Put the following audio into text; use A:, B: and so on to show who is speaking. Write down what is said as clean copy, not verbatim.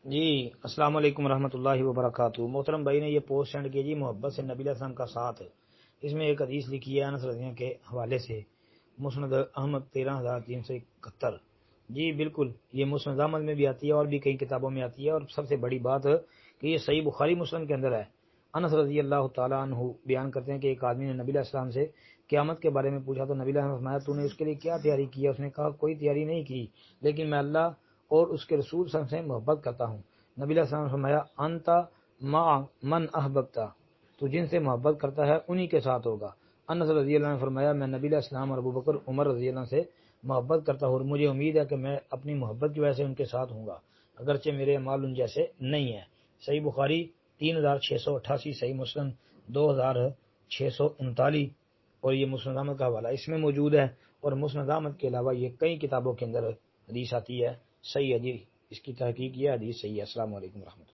A: جی السلام علیکم ورحمۃ اللہ وبرکاتہ۔ محترم بھائی نے یہ پوسٹ سینڈ کی جی، محبت سے نبی علیہ السلام کا ساتھ۔ اس میں ایک حدیث لکھی ہے انس رضی اللہ عنہ کے حوالے سے، مسند احمد 13371۔ جی بالکل، یہ مسند احمد میں بھی آتی ہے اور بھی کئی کتابوں میں آتی ہے، اور سب سے بڑی بات کہ یہ صحیح بخاری مسلم کے اندر ہے۔ انس رضی اللہ تعالیٰ عنہ بیان کرتے ہیں کہ ایک آدمی نے نبی علیہ السلام سے قیامت کے بارے میں پوچھا تو نبی علیہ السلام نے فرمایا تو نے اس کے لیے کیا تیاری کی ہے؟ اس نے کہا کوئی تیاری نہیں کی، لیکن میں اللہ اور اس کے رسول صلی اللہ علیہ وسلم سے محبت کرتا ہوں۔ نبی علیہ السلام نے فرمایا انت مع من احببتا، تو جن سے محبت کرتا ہے انہی کے ساتھ ہوگا۔ انس رضی اللہ عنہ نے فرمایا میں نبی علیہ السلام اور ابوبکر عمر رضی اللہ عنہ سے محبت کرتا ہوں، اور مجھے امید ہے کہ میں اپنی محبت کی وجہ سے ان کے ساتھ ہوں گا، اگرچہ میرے اعمال ان جیسے نہیں ہیں۔ صحیح بخاری 3688، صحیح مسلم 2639، اور یہ مسند احمد کا حوالہ اس میں موجود ہے، اور مسند احمد کے علاوہ یہ کئی کتابوں کے اندر حدیث آتی ہے۔ صحیح ہے جی، اس کی تحقیق یہ حدیث صحیح ہے۔ السلام علیکم ورحمۃ اللہ۔